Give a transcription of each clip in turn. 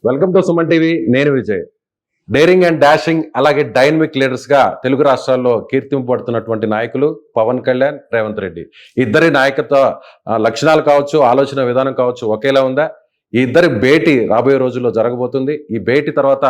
Welcome to Suman TV. నేను Vijay. Daring and dashing అలాగే dynamic leaders గా తెలుగు రాష్ట్రాల్లో కీర్తింపబడుతున్నటువంటి నాయకులు పవన్ కళ్యాణ్, రేవంత్ రెడ్డి. ఇద్దరి నాయకత్వ లక్షణాలు కావచ్చు, ఆలోచన విధానం కావచ్చు ఒకేలా ఉందా? ఈ ఇద్దరి భేటీ రాబోయే రోజుల్లో జరగబోతుంది. ఈ భేటీ తర్వాత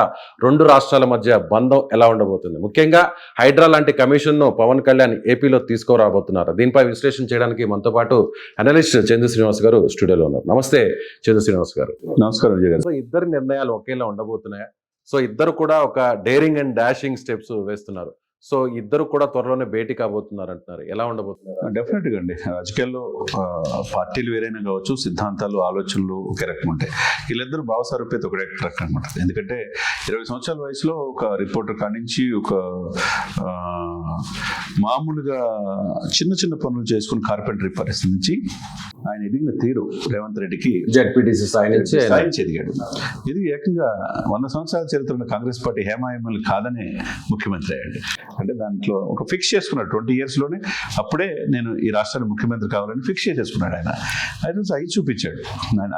రెండు రాష్ట్రాల మధ్య బంధం ఎలా ఉండబోతుంది? ముఖ్యంగా హైడ్రా లాంటి కమిషన్ను పవన్ కళ్యాణ్ ఏపీలో తీసుకురాబోతున్నారు. దీనిపై విశ్లేషణ చేయడానికి మనతో పాటు అనలిస్ట్ చందు శ్రీనివాస్ గారు స్టూడియోలో ఉన్నారు. నమస్తే చందు శ్రీనివాస్ గారు. నమస్కారం విజయ్ గారు. సో ఇద్దరి నిర్ణయాలు ఒకేలా ఉండబోతున్నాయా? సో ఇద్దరు కూడా ఒక డేరింగ్ అండ్ డాషింగ్ స్టెప్స్ వేస్తున్నారు. సో ఇద్దరు కూడా త్వరలోనే భేటీ కాబోతున్నారు అంటున్నారు. ఎలా ఉండబోతున్నారు? డెఫినెట్ గా అండి, రాజకీయాల్లో పార్టీలు వేరైనా కావచ్చు, సిద్ధాంతాలు, ఆలోచనలు ఒకే రకం ఉంటాయి. వీళ్ళిద్దరు భావసారూప్యత ఒకటే రకం ఉంటుంది. ఎందుకంటే 20 సంవత్సరాల వయసులో ఒక రిపోర్టర్ కానించి ఒక మామూలుగా చిన్న చిన్న పనులు చేసుకుని కార్పెంటరీ పరిస్థితి నుంచి ఆయన ఎదిగిన తీరు రేవంత్ రెడ్డికి జెడ్పీటీసీ సాధించి ఎదిగాడు. ఇది ఏకంగా 100 సంవత్సరాల చరిత్ర ఉన్న కాంగ్రెస్ పార్టీ హేమాయమలు కాదనే ముఖ్యమంత్రి అయ్యాడు. అంటే దాంట్లో ఒక ఫిక్స్ చేసుకున్నాడు 20 years లోనే. అప్పుడే నేను ఈ రాష్ట్రానికి ముఖ్యమంత్రి కావాలని ఫిక్స్ చేసేసుకున్నాడు ఆయన. అయితే అయి చూపించాడు.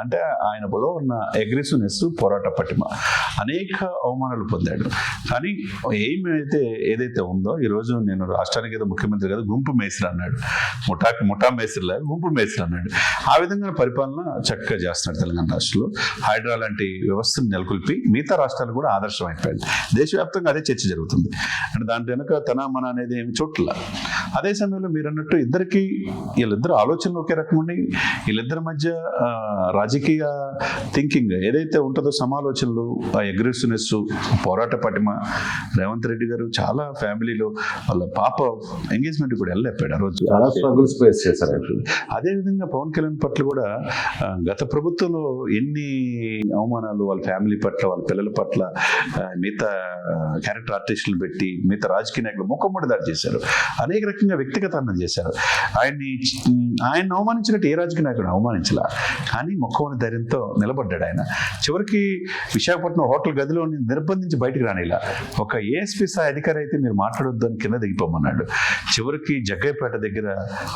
అంటే ఆయనలో ఉన్న అగ్రెసివ్నెస్, పోరాట పటిమ, అనేక అవమానాలు పొందాడు. కానీ ఏదైతే ఉందో, ఈరోజు నేను రాష్ట్రానికి ఏదో ముఖ్యమంత్రి కాదు, గుంపు మేస్త్రి అన్నాడు. ముఠా మేస్త్రి లాగా గుంపు మేస్త్రి అన్నాడు. ఆ విధంగా పరిపాలన చక్కగా చేస్తున్నాడు తెలంగాణ రాష్ట్రంలో. హైడ్రా లాంటి వ్యవస్థను నెలకొల్పి మిగతా రాష్ట్రాలు కూడా ఆదర్శం అయిపోయాడు. దేశవ్యాప్తంగా అదే చర్చ జరుగుతుంది. అంటే దాంట్లో వెనక తన మన అనేది ఏమి చోట్ల. అదే సమయంలో మీరు అన్నట్టు వీళ్ళిద్దరు ఆలోచనలు ఒకే రకం ఉండి, వీళ్ళిద్దరి మధ్య రాజకీయ థింకింగ్ ఏదైతే ఉంటుందో, సమాలోచనలు, ఆ అగ్రెసివ్నెస్, పోరాట పటిమ. రేవంత్ రెడ్డి గారు చాలా ఫ్యామిలీలో వాళ్ళ పాప ఎంగేజ్మెంట్ కూడా వెళ్ళలేపాడు ఆ రోజు. చాలా స్ట్రగుల్స్ ఫేస్ చేశారు. అదేవిధంగా పవన్ కళ్యాణ్ పట్ల కూడా గత ప్రభుత్వంలో ఎన్ని అవమానాలు వాళ్ళ ఫ్యామిలీ పట్ల, వాళ్ళ పిల్లల పట్ల, మిగతా క్యారెక్టర్ ఆర్టిస్టులు పెట్టి మిగతా రాజకీయ నాయకులు ముఖమ్మడి దాడి చేశారు. అనేక రకంగా వ్యక్తిగతాన్ని చేశారు. ఆయన అవమానించినట్టు ఏ రాజకీయ నాయకుడు అవమానించలా. కానీ ముఖమని ధైర్యంతో నిలబడ్డాడు ఆయన. చివరికి విశాఖపట్నం హోటల్ గదిలో నిర్బంధించి బయటకు రానిలా. ఒక ఏఎస్పీ స్థాయి అధికారి అయితే మీరు మాట్లాడొద్దు అని కింద దిగిపోమన్నాడు. చివరికి జగ్గయ్యపేట దగ్గర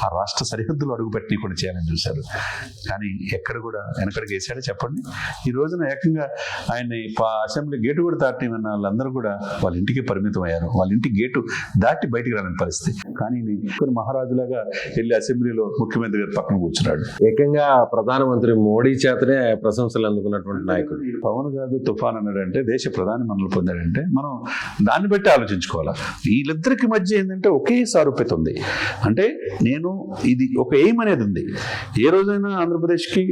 ఆ రాష్ట్ర సరిహద్దులు అడుగుపెట్టి కూడా చేయాలని చూశారు. కానీ ఎక్కడ కూడా వెనకడికి వేసాడో చెప్పండి. ఈ రోజున ఏకంగా ఆయన అసెంబ్లీ గేటు కూడా దాటిన వాళ్ళందరూ కూడా వాళ్ళ ఇంటికి పరిమితం అయ్యారు. వాళ్ళ ఇంటి గేటు దాటి బయటికి రాని పరిస్థితి. కానీ మహారాజులాగా వెళ్ళి అసెంబ్లీలో ముఖ్యమంత్రి గారు పక్కన కూర్చున్నాడు. ఏకంగా ప్రధానమంత్రి మోడీ చేతనే ప్రశంసలు అందుకున్నటువంటి నాయకుడు పవన్ కాదు తుఫాన్ అన్నాడంటే, దేశ ప్రధాని మనల్ని పొందాడంటే మనం దాన్ని బట్టి ఆలోచించుకోవాలి. వీళ్ళిద్దరికి మధ్య ఏంటంటే ఒకే సారూప్యత ఉంది. అంటే ఇది ఒక ఎయిమ్ అనేది ఉంది. ఏ రోజైనా ఆంధ్రప్రదేశ్కి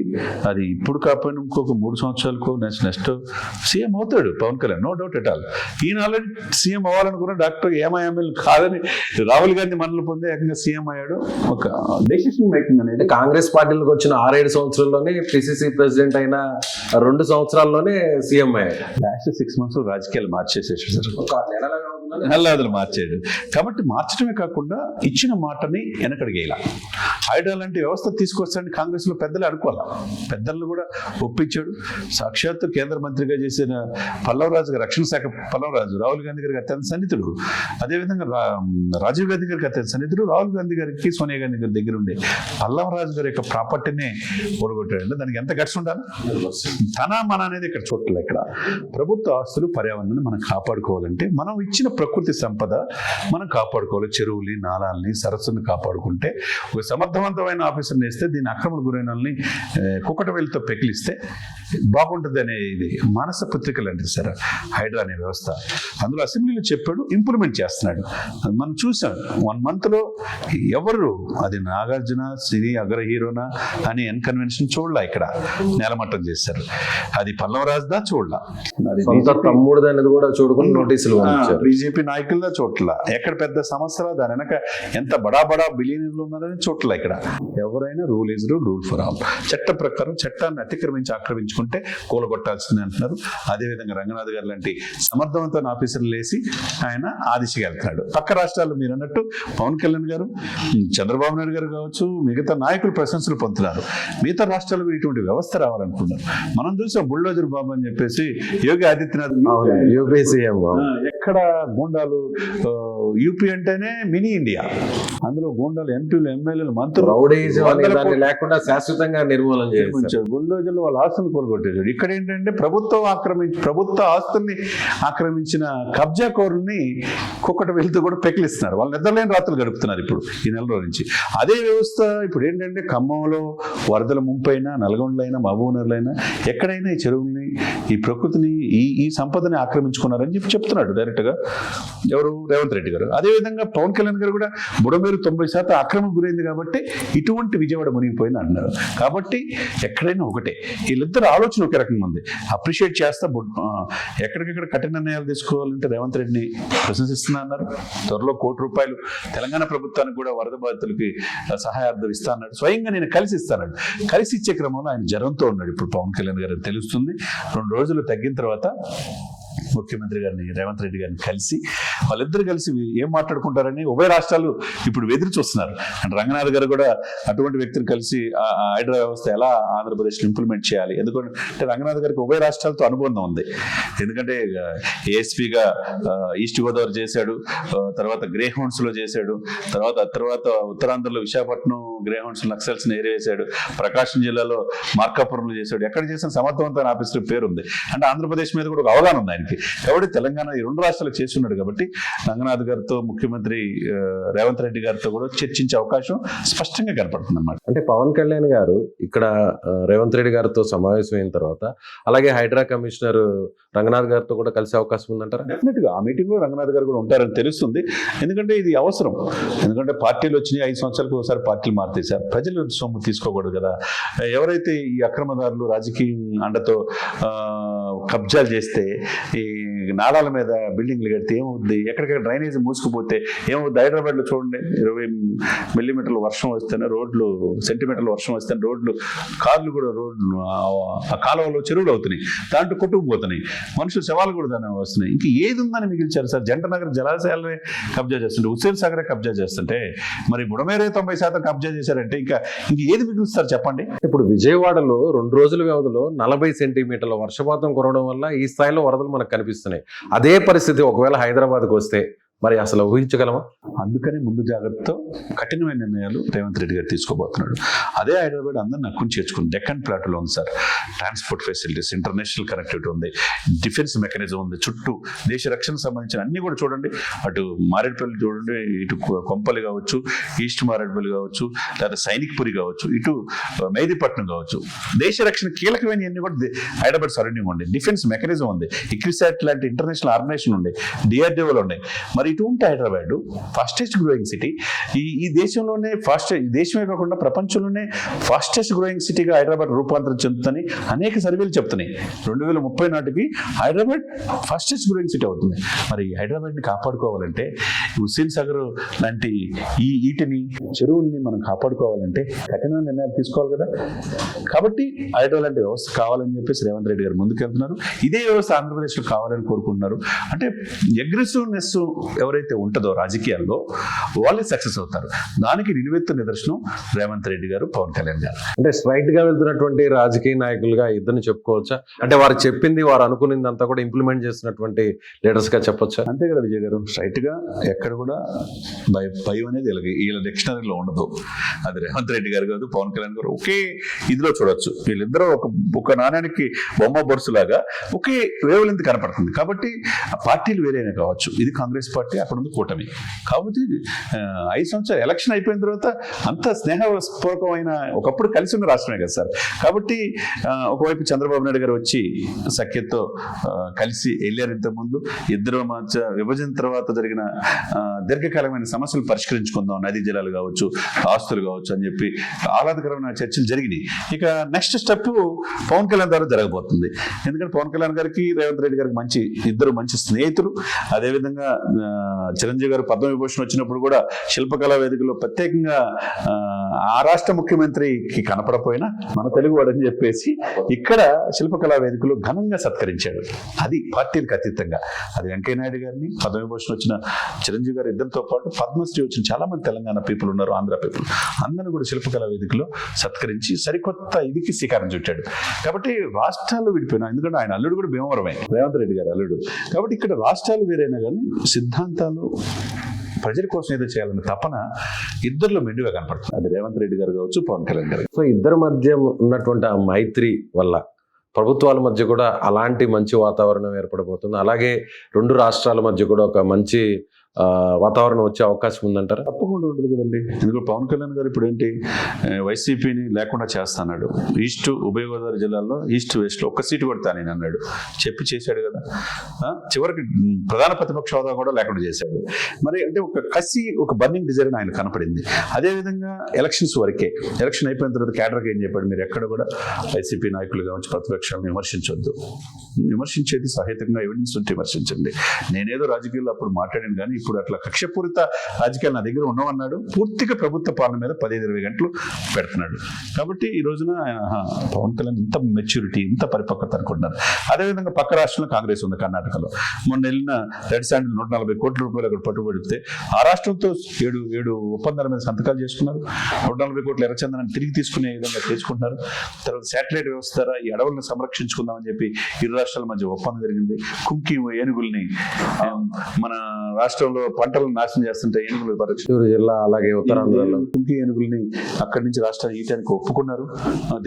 అది ఇప్పుడు కాకపోయినా ఇంకొక 3 సంవత్సరాలకు నెక్స్ట్ సీఎం అవుతాడు Pawan Kalyan, no doubt at all. ఈయన ఆల్రెడీ సీఎం అవ్వాలనుకున్న డాక్టర్ ఏమఐఎంఎల్ కాదని రాహుల్ గాంధీ మనల్ని పొందే ఏకంగా సీఎం అయ్యాడు. ఒక డెసిషన్ మేకింగ్ అనేది కాంగ్రెస్ పార్టీలకు వచ్చిన 6-7 సంవత్సరాల్లోనే పిసిసి ప్రెసిడెంట్ అయిన 2 సంవత్సరాల్లోనే సీఎం అయ్యాడు. లాస్ట్ 6 months రాజకీయాలు మార్చేసేసారు, నెలలు మార్చాడు. కాబట్టి మార్చడమే కాకుండా ఇచ్చిన మాటని వెనకడిగేయాల. హైడ్రా లాంటి వ్యవస్థ తీసుకొస్తాడని కాంగ్రెస్ లో పెద్దలు అనుకోవాలా. పెద్దలను కూడా ఒప్పించాడు. సాక్షాత్తు కేంద్ర మంత్రిగా చేసిన పల్లవరాజు గారు, రక్షణ శాఖ పల్లవరాజు, రాహుల్ గాంధీ గారికి అత్యంత సన్నిహితుడు. అదేవిధంగా రాజీవ్ గాంధీ గారికి అత్యంత సన్నిహితుడు. రాహుల్ గాంధీ గారికి సోనియా గాంధీ గారి దగ్గర ఉండే పల్లవరాజు గారి యొక్క ప్రాపర్టీనే ఓడగొట్టాడంటే దానికి ఎంత గట్స్ ఉండాలి. తన మన అనేది ఇక్కడ చూడలే. ఇక్కడ ప్రభుత్వ ఆస్తులు, పర్యావరణాన్ని మనం కాపాడుకోవాలంటే మనం ఇచ్చిన ప్రకృతి సంపద మనం కాపాడుకోవాలి. చెరువుల్ని, నాళాలని, సరస్సుని కాపాడుకుంటే, ఒక సమర్థవంతమైన ఆఫీసర్ని వేస్తే దీని అక్రమణ గురైన వాళ్ళని కుక్కట వేలితో పెకిలిస్తే బాగుంటుంది అనేది మానస పుత్రిక లాంటిది సార్ హైడ్రా అనే వ్యవస్థ. అందులో అసెంబ్లీలో చెప్పాడు, ఇంప్లిమెంట్ చేస్తున్నాడు. మనం చూసాం 1 month ఎవరు అది నాగార్జున సినీ అగ్ర హీరోనా అని కన్వెన్షన్ చూడలా. ఇక్కడ నేలమట్టం చేశారు. అది పల్లవరాజుదా చూడలా, తమ్ముడు అనేది కూడా చూడుకుని నోటీసులు బీజేపీ నాయకులదా చోట్ల. ఎక్కడ పెద్ద సమస్యలో దాని వెనక ఎంత బడా బిలియనీర్లు ఉన్నారని చోట్ల. ఇక్కడ ఎవరైనా rule is rule for all. చట్ట ప్రకారం చట్టాన్ని ఆక్రమించుకుంటే కూలగొట్టాల్సింది అంటున్నారు. అదేవిధంగా రంగనాథ్ గారు లాంటి సమర్థవంతమైన ఆఫీసర్లు వేసి ఆయన ఆదిశగా వెళ్తున్నాడు. పక్క రాష్ట్రాల్లో మీరు అన్నట్టు పవన్ కళ్యాణ్ గారు, చంద్రబాబు నాయుడు గారు కావచ్చు, మిగతా నాయకులు ప్రశంసలు పొందుతున్నారు. మిగతా రాష్ట్రాల్లో ఇటువంటి వ్యవస్థ రావాలనుకున్నారు. మనం చూసాం బుల్డోజర్ బాబు అని చెప్పేసి యోగి ఆదిత్యనాథ్ ఎక్కడ గూండాలు, యూపీ అంటేనే మినీ ఇండియా, అందులో గూండాలు ఎంపీలు, ఎమ్మెల్యేలు, మంత్రులు, రౌడీయిజం అనే దాన్ని లేకుండా శాశ్వతంగా నిర్మూలన చేశారు. గుండోజులు వాళ్ళ ఆస్తులు కోలుగొట్టేశాడు. ఇక్కడ ఏంటంటే ప్రభుత్వ ఆస్తుల్ని ఆక్రమించిన కబ్జాకోరుల్ని కుక్కట వెళ్తూ కూడా పెకిలిస్తున్నారు. వాళ్ళు నిద్రలేని రాత్రులు గడుపుతున్నారు ఇప్పుడు ఈ నెల రోజు నుంచి. అదే వ్యవస్థ ఇప్పుడు ఏంటంటే ఖమ్మంలో వరదల ముంపైనా, నల్గొండలైనా, మహబూబ్నగర్లైనా ఎక్కడైనా ఈ చెరువుల్ని, ఈ ప్రకృతిని, ఈ సంపదని ఆక్రమించుకున్నారని చెప్పి చెప్తున్నాడు డైరెక్ట్గా ఎవరు, రేవంత్ రెడ్డి గారు. అదేవిధంగా పవన్ కళ్యాణ్ గారు కూడా బుడమేరు 90% ఆక్రమణ గురైంది కాబట్టి ఇటువంటి విజయవాడ మునిగిపోయింది అన్నారు. కాబట్టి ఎక్కడైనా ఒకటే, వీళ్ళిద్దరు ఆలోచన ఒకే రకంగా ఉంది. అప్రిషియేట్ చేస్తా ఎక్కడికెక్కడ కఠిన నిర్ణయాలు తీసుకోవాలంటే రేవంత్ రెడ్డిని ప్రశంసిస్తున్నా అన్నారు. త్వరలో ₹1 తెలంగాణ ప్రభుత్వానికి కూడా వరద బాధితులకి సహాయార్థం ఇస్తా అన్నాడు. స్వయంగా నేను కలిసి ఇస్తాను, కలిసి ఇచ్చే క్రమంలో ఆయన జ్వరంతో ఉన్నాడు ఇప్పుడు పవన్ కళ్యాణ్ గారు తెలుస్తుంది. 2 రోజులు తగ్గిన తర్వాత ముఖ్యమంత్రి గారిని, రేవంత్ రెడ్డి గారిని కలిసి వాళ్ళిద్దరు కలిసి ఏం మాట్లాడుకుంటారని ఉభయ రాష్ట్రాలు ఇప్పుడు ఎదురు చూస్తున్నారు. అండ్ రంగనాథ్ గారు కూడా అటువంటి వ్యక్తిని కలిసి హైడ్రా వ్యవస్థ ఎలా ఆంధ్రప్రదేశ్లో ఇంప్లిమెంట్ చేయాలి, ఎందుకంటే రంగనాథ్ గారికి ఉభయ రాష్ట్రాలతో అనుబంధం ఉంది. ఎందుకంటే ఏఎస్పీగా ఈస్ట్ గోదావరి చేశాడు, తర్వాత గ్రే హౌండ్స్ లో చేశాడు, తర్వాత ఉత్తరాంధ్రలో విశాఖపట్నం గ్రే హౌండ్స్ నక్సల్స్ ఏరివేశాడు, ప్రకాశం జిల్లాలో మార్కాపురంలో చేశాడు. ఎక్కడ చేసిన సమర్థవంతమైన ఆఫీసర్ పేరు ఉంది. అంటే ఆంధ్రప్రదేశ్ మీద కూడా ఒక అవగాహన ఉంది ఆయనకి. కాబట్టి తెలంగాణ ఈ 2 రాష్ట్రాలు చేస్తున్నాడు కాబట్టి రంగనాథ్ గారితో, ముఖ్యమంత్రి రేవంత్ రెడ్డి గారితో కూడా చర్చించే అవకాశం స్పష్టంగా కనపడుతుంది అన్నమాట. అంటే పవన్ కళ్యాణ్ గారు ఇక్కడ రేవంత్ రెడ్డి గారితో సమావేశం అయిన తర్వాత అలాగే హైడ్రా కమిషనర్ రంగనాథ్ గారితో కూడా కలిసే అవకాశం ఉందంటారా? డెఫినెట్ గా ఆ మీటింగ్ లో రంగనాథ్ గారు కూడా ఉంటారని తెలుస్తుంది. ఎందుకంటే ఇది అవసరం. ఎందుకంటే పార్టీలు వచ్చినాయి, 5 సంవత్సరాలకు ఒకసారి పార్టీలు మారుతాయి సార్. ప్రజలు సొమ్ము తీసుకోకూడదు కదా. ఎవరైతే ఈ అక్రమదారులు రాజకీయ అండతో కబ్జాలు చేస్తే, ఈ నాళాల మీద బిల్డింగ్లు కడితే ఏమవుద్ది, ఎక్కడికక్కడ డ్రైనేజ్ మూసుకుపోతే ఏమవుద్ది? హైదరాబాద్ లో చూడండి, 20 మిల్లీమీటర్ల వర్షం వస్తేనే రోడ్లు, సెంటీమీటర్ల వర్షం వస్తేనే రోడ్లు, కార్లు కూడా రోడ్లు ఆ కాలువలో చెరువులు అవుతున్నాయి, దాంట్లో కొట్టుకుపోతున్నాయి, మనుషులు శవాలు కూడా దాన్ని వస్తున్నాయి. ఇంక ఏది ఉందని మిగిల్చారు సార్? జంటనగర్ జలాశయాలనే కబ్జా చేస్తుంటే, హుస్సేన్ సాగరే కబ్జా చేస్తుంటే, మరి బుడమేరే 90% కబ్జా చేశారంటే ఇంక ఏది మిగులుస్తారు చెప్పండి? ఇప్పుడు విజయవాడలో 2 రోజుల వ్యవధిలో 40 సెంటీమీటర్ల వర్షపాతం కురవడం వల్ల ఈ స్థాయిలో వరదలు మనకు కనిపిస్తున్నాయి. అదే పరిస్థితి ఒకవేళ హైదరాబాద్కు వస్తే మరి అసలు ఊహించగలమా? అందుకని ముందు జాగ్రత్తతో కఠినమైన నిర్ణయాలు రేవంత్ రెడ్డి గారు తీసుకోబోతున్నాడు. అదే హైదరాబాద్ అందరిని నక్కుని చేర్చుకుని డెక్కన్ ప్లాట్లో ఉంది sir. Transport facilities, international connectivity ఉంది, డిఫెన్స్ మెకానిజం ఉంది, చుట్టూ దేశ రక్షణకు సంబంధించిన అన్ని కూడా చూడండి. అటు మారేడుపల్లి చూడండి, ఇటు కొంపల్లి కావచ్చు, ఈస్ట్ మారేడుపల్లి కావచ్చు, లేదా సైనిక్పురి కావచ్చు, ఇటు మెహదీపట్నం కావచ్చు, దేశ రక్షణ కీలకమైన అన్ని కూడా హైదరాబాద్ సరౌండింగ్ ఉంది. డిఫెన్స్ మెకానిజం ఉంది, ఇక్రిసాట్ లాంటి ఇంటర్నేషనల్ ఆర్గనైజేషన్ ఉంది, డిఆర్డిఓలు ఉన్నాయి. మరి ఇటువంటి హైదరాబాద్ ఫాస్టెస్ట్ గ్రోయింగ్ సిటీ, ఈ దేశంలోనే దేశమే కాకుండా ప్రపంచంలోనే ఫాస్టెస్ట్ గ్రోయింగ్ సిటీగా హైదరాబాద్ రూపాంతరం చెందుతుందని అనేక సర్వేలు చెప్తున్నాయి. 2030 నాటికి హైదరాబాద్ ఫాస్టెస్ట్ గ్రోయింగ్ సిటీ అవుతుంది. మరి హైదరాబాద్ని కాపాడుకోవాలంటే, హుస్సేన్ సాగర్ లాంటి ఈటిని, చెరువుల్ని మనం కాపాడుకోవాలంటే కఠినమైన నిర్ణయాలు తీసుకోవాలి కదా. కాబట్టి హైదరాబాద్ లాంటి వ్యవస్థ కావాలని చెప్పేసి రేవంత్ రెడ్డి గారు ముందుకెళ్తున్నారు. ఇదే వ్యవస్థ ఆంధ్రప్రదేశ్లో కావాలని కోరుకుంటున్నారు. అంటే అగ్రెసివ్నెస్ ఎవరైతే ఉంటుందో రాజకీయాల్లో వాళ్ళే సక్సెస్ అవుతారు. దానికి నిలువెత్తు నిదర్శనం రేవంత్ రెడ్డి గారు, పవన్ కళ్యాణ్ గారు. అంటే స్ట్రైట్ గా వెళ్తున్నటువంటి రాజకీయ నాయకులుగా ఇద్దరిని చెప్పుకోవచ్చా? అంటే వారు చెప్పింది, వారు అనుకున్నది అంతా కూడా ఇంప్లిమెంట్ చేసినటువంటి లీడర్స్ గా చెప్పొచ్చా? అంతే కదా విజయ్ గారు. స్ట్రైట్ గా ఎక్కడ కూడా భయం అనేది వీళ్ళ డిక్షనరీలో ఉండదు. అది రేవంత్ రెడ్డి గారు కాదు, పవన్ కళ్యాణ్ గారు ఒకే ఇదిలో చూడొచ్చు. వీళ్ళిద్దరూ ఒక నాణ్యానికి బొమ్మ బొరుసులాగా ఒకే వేవ్ లెంత్ కనపడుతుంది. కాబట్టి ఆ పార్టీలు వేరైనా కావచ్చు, ఇది కాంగ్రెస్ పార్టీ, అక్కడ ఉంది కూటమి. కాబట్టి 5 సంవత్సరాలు ఎలక్షన్ అయిపోయిన తర్వాత అంత స్నేహపూర్వకమైన, ఒకప్పుడు కలిసి ఉన్న రాష్ట్రమే కదా సార్. కాబట్టి ఒకవైపు చంద్రబాబు నాయుడు గారు వచ్చి సఖ్యతతో కలిసి వెళ్ళారు. ఇంతకుముందు ఇద్దరు మధ్య విభజన తర్వాత జరిగిన దీర్ఘకాలమైన సమస్యలు పరిష్కరించుకుందాం, నదీ జలాలు కావచ్చు, ఆస్తులు కావచ్చు అని చెప్పి ఆహ్లాదకరమైన చర్చలు జరిగినాయి. ఇక నెక్స్ట్ స్టెప్ పవన్ కళ్యాణ్ ద్వారా జరగబోతుంది. ఎందుకంటే పవన్ కళ్యాణ్ గారికి, రేవంత్ రెడ్డి గారికి ఇద్దరు మంచి స్నేహితులు. అదేవిధంగా చిరంజీవి గారు పద్మవిభూషణ్ వచ్చినప్పుడు కూడా శిల్పకళా వేదికలో ప్రత్యేకంగా ఆ రాష్ట్ర ముఖ్యమంత్రికి కనపడపోయినా మన తెలుగువాడని చెప్పేసి ఇక్కడ శిల్పకళా వేదికలో ఘనంగా సత్కరించాడు. అది పార్టీలకు అతీతంగా. అది వెంకయ్యనాయుడు గారిని, పద్మవిభూషణ్ వచ్చిన చిరంజీవి గారు ఇద్దరితో పాటు పద్మశ్రీ వచ్చిన చాలా మంది తెలంగాణ పీపుల్ ఉన్నారు, ఆంధ్ర పీపుల్ అందరూ కూడా శిల్పకళా వేదికలో సత్కరించి సరికొత్త ఇదికి శ్రీకారం చుట్టాడు. కాబట్టి రాష్ట్రాలు విడిపోయినా, ఎందుకంటే ఆయన అల్లుడు కూడా భీమవరమే, రేవంత్ రెడ్డి గారు అల్లుడు. కాబట్టి ఇక్కడ రాష్ట్రాలు వేరైనా కానీ సిద్ధాంతాలు ప్రజల కోసం ఏదో చేయాలన్న తపన ఇద్దరిలో మెండుగా కనపడుతుంది. అది రేవంత్ రెడ్డి గారు కావచ్చు, పవన్ కళ్యాణ్ గారు. సో ఇద్దరి మధ్య ఉన్నటువంటి ఆ మైత్రి వల్ల ప్రభుత్వాల మధ్య కూడా అలాంటి మంచి వాతావరణం ఏర్పడబోతుంది. అలాగే రెండు రాష్ట్రాల మధ్య కూడా ఒక మంచి వాతావరణం వచ్చే అవకాశం ఉందంటారా? తప్పకుండా ఉంటుంది కదండి. ఎందుకంటే పవన్ కళ్యాణ్ గారు ఇప్పుడు ఏంటి, వైసీపీని లేకుండా చేస్తాడు. ఈస్ట్ ఉభయ గోదావరి జిల్లాల్లో ఈస్ట్ వెస్ట్ లో ఒక్క సీటు కొడతా నేను అన్నాడు, చెప్పి చేశాడు కదా. చివరికి ప్రధాన ప్రతిపక్ష హోదా కూడా లేకుండా చేశాడు. మరి అంటే ఒక కసి, ఒక బర్నింగ్ డిజైర్ ఆయన కనపడింది. అదేవిధంగా ఎలక్షన్స్ వరకే, ఎలక్షన్ అయిపోయిన తర్వాత క్యాడర్కి ఏం చెప్పాడు, మీరు ఎక్కడ కూడా వైసీపీ నాయకులు కావచ్చు ప్రతిపక్షాలను విమర్శించొద్దు, విమర్శించేది సహేతంగా ఎవిడెన్స్ ఉంటే విమర్శించండి. నేనేదో రాజకీయాల్లో అప్పుడు మాట్లాడాను కానీ ఇప్పుడు అట్లా కక్షపూరిత రాజకీయాలు నా దగ్గర ఉండవన్నాడు. పూర్తిగా ప్రభుత్వ పాలన మీద 15-20 గంటలు పెడుతున్నాడు. కాబట్టి ఈ రోజున పవన్ కళ్యాణ్ ఇంత మెచ్యూరిటీ, ఇంత పరిపక్వత అనుకుంటున్నారు. అదేవిధంగా పక్క రాష్ట్రంలో కాంగ్రెస్ ఉంది, కర్ణాటకలో. మొన్న వెళ్ళిన రెడ్ శాండిల్ 140 కోట్ల రూపాయలు అక్కడ పట్టుబడితే ఆ రాష్ట్రంతో 7 ఒప్పందాల మీద సంతకాలు చేసుకున్నారు. 140 కోట్ల ఎర్రచందనాన్ని తిరిగి తీసుకునే విధంగా చేసుకుంటున్నారు. తర్వాత శాటిలైట్ వ్యవస్థ ద్వారా ఈ అడవులను సంరక్షించుకుందామని చెప్పి ఇరు రాష్ట్రాల మధ్య ఒప్పందం జరిగింది. కుంకి ఏనుగుల్ని, మన రాష్ట్రంలో పంటలను నాశనం చేస్తుంటే ఏనుగులు చిత్తూరు జిల్లా అలాగే ఉత్తరాంధ్రలో కుంకి ఏనుగుల్ని అక్కడి నుంచి రాష్ట్రాన్ని ఈయటానికి ఒప్పుకున్నారు.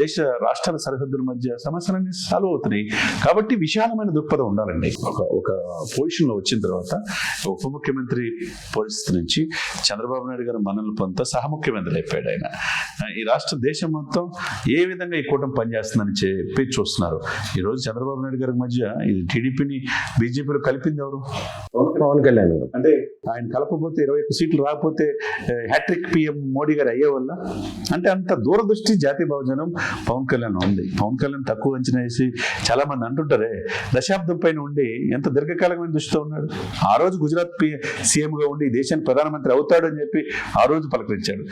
దేశ రాష్ట్రాల సరిహద్దుల మధ్య సమస్యలన్నీ సాల్వ్ అవుతున్నాయి. కాబట్టి విశాలమైన దృక్పథం ఉండాలండి. ఒక పొజిషన్ లో వచ్చిన తర్వాత ఉప ముఖ్యమంత్రి పరిస్థితి నుంచి చంద్రబాబు నాయుడు గారు మనల్ని పొందుతా సహ ముఖ్యమంత్రి అయిపోయాడు. ఆయన ఈ రాష్ట్ర దేశం మొత్తం ఏ విధంగా ఈ కూటమి పనిచేస్తుందని చెప్పి చూస్తున్నారు. ఈ రోజు చంద్రబాబు నాయుడు గారి మధ్య ఇది టీడీపీని బీజేపీలో కలిపింది ఎవరు? పవన్ కళ్యాణ్. అంటే ఆయన కలపకపోతే 21 సీట్లు రాకపోతే హ్యాట్రిక్ పిఎం మోడీ గారు అయ్యే వల్ల, అంటే అంత దూరదృష్టి జాతీయ భావజనం పవన్ కళ్యాణ్ ఉంది. పవన్ కళ్యాణ్ తక్కువ అంచనా వేసి చాలా మంది అంటుంటారే, దశాబ్దం పైన ఉండి ఎంత దీర్ఘకాలమైన దృష్టితో ఉన్నాడు. ఆ రోజు గుజరాత్ సీఎం గా ఉండి దేశానికి ప్రధానమంత్రి అవుతాడు అని చెప్పి ఆ రోజు పలకరించాడు.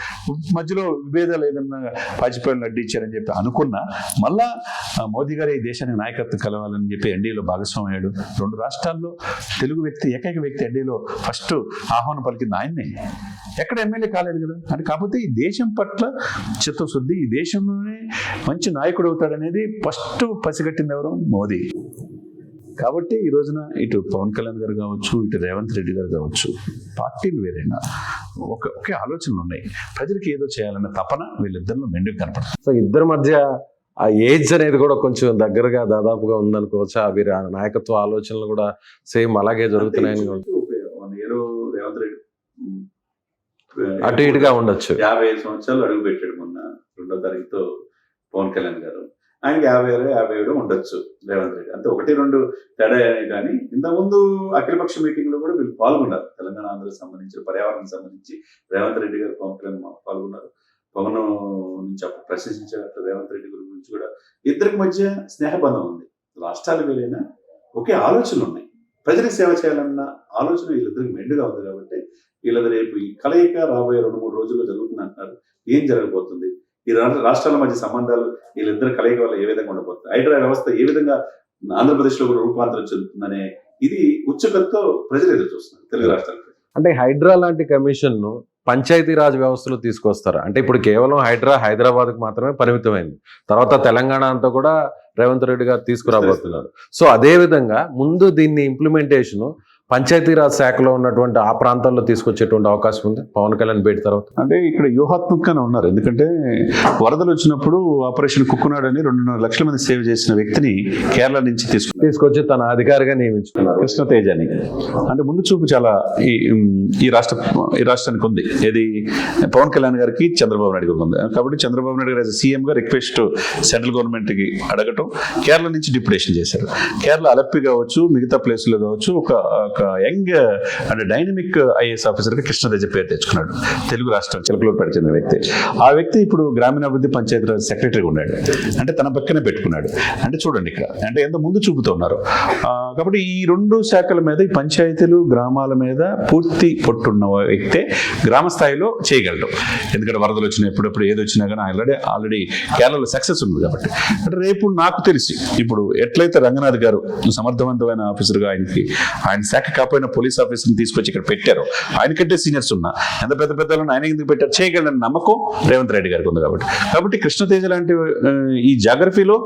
మధ్యలో విభేదాలు ఏదన్నా వాజ్పేయిని అడ్డించారని చెప్పి అనుకున్నా మళ్ళా మోదీ గారు ఈ దేశానికి నాయకత్వం కలవాలని చెప్పి ఎన్డీఏలో భాగస్వామి అయ్యాడు. 2 రాష్ట్రాల్లో తెలుగు వ్యక్తి, ఏకైక వ్యక్తి ఎన్డీఏలో ఫస్ట్ ఆహ్వానం పలికింది ఆయన్నే. ఎక్కడ ఎమ్మెల్యే కాలేదు కదా. అంటే కాకపోతే ఈ దేశం పట్ల చిత్తశుద్ధి, ఈ దేశంలోనే మంచి నాయకుడు అవుతాడనేది ఫస్ట్ పసిగట్టింది ఎవరు? మోదీ. కాబట్టి ఈ రోజున ఇటు పవన్ కళ్యాణ్ గారు కావచ్చు, ఇటు రేవంత్ రెడ్డి గారు కావచ్చు, పార్టీలు వేరైనా ఒకే ఆలోచనలు ఉన్నాయి. ప్రజలకు ఏదో చేయాలన్న తపన వీళ్ళిద్దరిలో మెండుగా కనపడుతుంది. సో ఇద్దరి మధ్య ఆ ఏజ్ అనేది కూడా కొంచెం దగ్గరగా దాదాపుగా ఉందనుకోవచ్చు. అవి నాయకత్వ ఆలోచనలు కూడా సేమ్ అలాగే జరుగుతున్నాయని రేవంత్ రెడ్డి అటు ఇటుగా ఉండొచ్చు. 55 సంవత్సరాలు అడుగు పెట్టాడు మొన్న 2వ తారీఖుతో పవన్ కళ్యాణ్ గారు. ఆయనకి 56 ఉండొచ్చు రేవంత్ రెడ్డి. అంటే 1-2 తేడా కానీ ఇంతకుముందు అఖిలపక్ష మీటింగ్ లో కూడా వీళ్ళు పాల్గొన్నారు. తెలంగాణ ఆంధ్రకు సంబంధించి, పర్యావరణం సంబంధించి రేవంత్ రెడ్డి గారు, పవన్ కళ్యాణ్ పాల్గొన్నారు. పవన్ నుంచి అప్పుడు ప్రశంసించారు రేవంత్ రెడ్డి గురించి కూడా. ఇద్దరికి మధ్య స్నేహబంధం ఉంది. రాష్ట్రాలు వేరైనా ఒకే ఆలోచనలు ఉన్నాయి. ప్రజలకు సేవ చేయాలన్న ఆలోచన వీళ్ళిద్దరికి మెండుగా ఉంది. కాబట్టి వీళ్ళది రేపు ఈ కలయిక రాబోయే 2-3 రోజుల్లో జరుగుతుంది అంటున్నారు. ఏం జరగబోతుంది? ఈ రాష్ట్రాల మధ్య సంబంధాలు వీళ్ళిద్దరు కలయిక వల్ల ఏ విధంగా ఉండబోతుంది? హైడ్రా వ్యవస్థ ఏ విధంగా ఆంధ్రప్రదేశ్ లో కూడా రూపాంతరం చెందుతుందనే ఇది ఉత్సుకతతో ప్రజలు ఎదురు చూస్తున్నారు తెలుగు రాష్ట్రాలు. అంటే హైడ్రా లాంటి కమిషన్ ను పంచాయతీరాజ్ వ్యవస్థలో తీసుకొస్తారు. అంటే ఇప్పుడు కేవలం హైడ్రా హైదరాబాద్కు మాత్రమే పరిమితమైంది. తర్వాత తెలంగాణ అంతా కూడా రేవంత్ రెడ్డి గారు తీసుకురాబోతున్నారు. సో అదే విధంగా ముందు దీన్ని ఇంప్లిమెంటేషన్ పంచాయతీరాజ్ శాఖలో ఉన్నటువంటి ఆ ప్రాంతాల్లో తీసుకొచ్చేటువంటి అవకాశం ఉంది పవన్ కళ్యాణ్ భేటీ తర్వాత. అంటే ఇక్కడ వ్యూహాత్మకంగానే ఉన్నారు. ఎందుకంటే వరదలు వచ్చినప్పుడు ఆపరేషన్ కుక్కునాడు అని 2.5 లక్షల మంది సేవ్ చేసిన వ్యక్తిని కేరళ నుంచి తీసుకొచ్చి తన అధికారిగా నియమించుకున్నారు, కృష్ణతేజ్ అని. అంటే ముందు చూపు చాలా ఈ రాష్ట్రానికి ఉంది. ఏది పవన్ కళ్యాణ్ గారికి, చంద్రబాబు నాయుడు గారికి ఉంది. కాబట్టి చంద్రబాబు నాయుడు గారు సీఎం గా రిక్వెస్ట్ సెంట్రల్ గవర్నమెంట్ కి అడగటం, కేరళ నుంచి డిప్యుటేషన్ చేశారు. కేరళ అలప్పి కావచ్చు, మిగతా ప్లేసులు కావచ్చు, ఒక ఒక యంగ్ అండ్ డైనమిక్ ఐఏఎస్ ఆఫీసర్గా కృష్ణతేజ పేరు తెచ్చుకున్నాడు. తెలుగు రాష్ట్రం చిలకలూరుపేట చెందిన వ్యక్తి. ఆ వ్యక్తి ఇప్పుడు గ్రామీణాభివృద్ధి పంచాయతీరాజ్ సెక్రటరీగా ఉన్నాడు. అంటే తన పక్కనే పెట్టుకున్నాడు. అంటే చూడండి ఇక్కడ అంటే ఎంత ముందు చూపుతూ ఉన్నారు. కాబట్టి ఈ రెండు శాఖల మీద, ఈ పంచాయతీలు గ్రామాల మీద పూర్తి పట్టున్న వ్యక్తే గ్రామ స్థాయిలో చేయగలడు. ఎందుకంటే వరదలు వచ్చినా ఎప్పుడెప్పుడు ఏది వచ్చినా కానీ ఆల్రెడీ కేరళలో సక్సెస్ ఉంది. కాబట్టి అంటే రేపు నాకు తెలిసి ఇప్పుడు ఎట్లయితే రంగనాథ్ గారు సమర్థవంతమైన ఆఫీసర్గా ఆయన శాఖ కాకపోయిన పోలీస్ ఆఫీసర్ని తీసుకొచ్చి ఇక్కడ పెట్టారు. ఆయనకంటే సీనియర్స్ ఉన్నా ఎంత పెద్ద పెద్దలను ఆయన ఎందుకు పెట్టారు, చేయగలని నమ్మకం రేవంత్ రెడ్డి గారికి ఉంది. కాబట్టి కృష్ణతేజ లాంటి ఈ జాగ్రఫీలో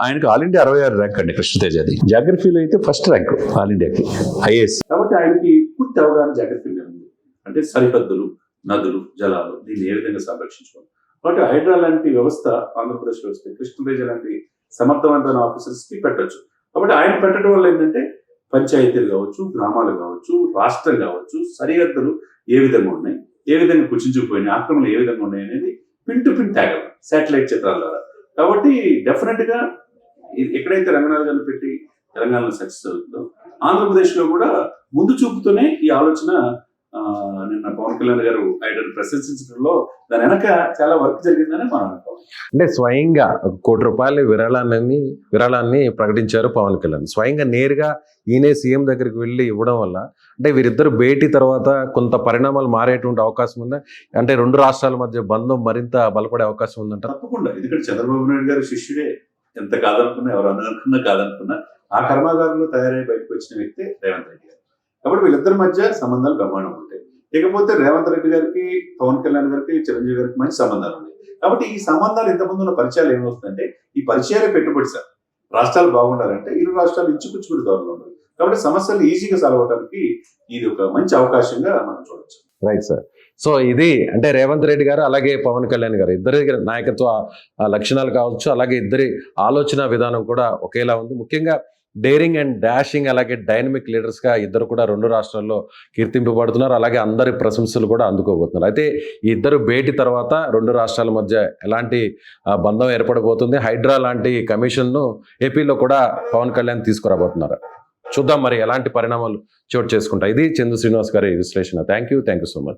ఆయనకు ఆల్ ఇండియా 66 ర్యాంక్ అండి కృష్ణతేజ. అది జాగ్రఫీలో అయితే ఫస్ట్ ర్యాంక్ ఆల్ ఇండియాకి ఐఏఎస్. కాబట్టి ఆయనకి పూర్తి అవగాహన జాగ్రఫీ మీద ఉంది. అంటే సరిహద్దులు, నదులు, జలాలు దీన్ని ఏ విధంగా సంరక్షించుకోవాలి. కాబట్టి హైడ్రా లాంటి వ్యవస్థ ఆంధ్రప్రదేశ్ వ్యవస్థ కృష్ణతేజ లాంటి సమర్థవంతమైన ఆఫీసర్స్ కి పెట్టచ్చు. కాబట్టి ఆయన పెట్టడం వల్ల ఏంటంటే పంచాయతీలు కావచ్చు, గ్రామాలు కావచ్చు, రాష్ట్రం కావచ్చు, సరిహద్దులు ఏ విధంగా ఉన్నాయి, ఏ విధంగా కుచించుకుపోయినాయి, ఆక్రమణలు ఏ విధంగా ఉన్నాయి అనేది పిన్ టు పిన్ తేగలం శాటిలైట్ చిత్రాల ద్వారా. కాబట్టి డెఫినెట్ గా ఎక్కడైతే రంగనాథ్ గారిని పెట్టి తెలంగాణలో సక్సెస్ అవుతుందో ఆంధ్రప్రదేశ్ లో కూడా ముందు చూపుతూనే ఈ ఆలోచన నిన్న పవన్ కళ్యాణ్ గారు ఆయన ప్రశంసించడంలో దాని వెనక చాలా వర్క్ జరిగిందని మనం అనుకోవాలి. అంటే స్వయంగా ₹1 విరాళాన్ని ప్రకటించారు పవన్ కళ్యాణ్. స్వయంగా నేరుగా ఈయనే సీఎం దగ్గరికి వెళ్ళి ఇవ్వడం వల్ల అంటే వీరిద్దరు భేటీ తర్వాత కొంత పరిణామాలు మారేటువంటి అవకాశం ఉందా? అంటే రెండు రాష్ట్రాల మధ్య బంధం మరింత బలపడే అవకాశం ఉందంట. తప్పకుండా. ఎందుకంటే చంద్రబాబు నాయుడు గారు శిష్యుడే. ఎంత కాదనుకున్నా, ఎవరు అనుకున్నా కాదనుకున్నా ఆ కర్మాగారంలో తయారై బయటకు వచ్చిన వ్యక్తి రేవంత్ రెడ్డి గారు. కాబట్టి వీళ్ళిద్దరి మధ్య సంబంధాలు బ్రహ్మాండం ఉంటాయి. ఇకపోతే రేవంత్ రెడ్డి గారికి, పవన్ కళ్యాణ్ గారికి, చిరంజీవి గారికి మంచి సంబంధాలు ఉన్నాయి. కాబట్టి ఈ సంబంధాలు ఇంతకుముందు ఉన్న పరిచయాలు ఏమవుతుందంటే ఈ పరిచయాలే పెట్టుబడి సార్. రాష్ట్రాలు బాగుండాలంటే ఇరు రాష్ట్రాలు ఇచ్చుపుచ్చుకుని ధోరణిలో ఉండాలి. కాబట్టి సమస్యలు ఈజీగా సాల్వ్ అవడానికి ఇది ఒక మంచి అవకాశంగా మనం చూడొచ్చు. Right sir. సో ఇది అంటే రేవంత్ రెడ్డి గారు అలాగే పవన్ కళ్యాణ్ గారు ఇద్దరి నాయకత్వ లక్షణాలు కావచ్చు, అలాగే ఇద్దరి ఆలోచన విధానం కూడా ఒకేలా ఉంది. ముఖ్యంగా డేరింగ్ అండ్ డాషింగ్ అలాగే డైనమిక్ లీడర్స్ గా ఇద్దరు కూడా రెండు రాష్ట్రాల్లో కీర్తింపబడుతున్నారు. అలాగే అందరి ప్రశంసలు కూడా అందుకోబోతున్నారు. అయితే ఈ ఇద్దరు భేటీ తర్వాత రెండు రాష్ట్రాల మధ్య ఎలాంటి బంధం ఏర్పడబోతుంది, హైడ్రా లాంటి కమిషన్ను ఏపీలో కూడా పవన్ కళ్యాణ్ తీసుకురాబోతున్నారు. చూద్దాం మరి ఎలాంటి పరిణామాలు చోటు చేసుకుంటాయి. ఇది చందు శ్రీనివాస్ గారి విశ్లేషణ. Thank you so much.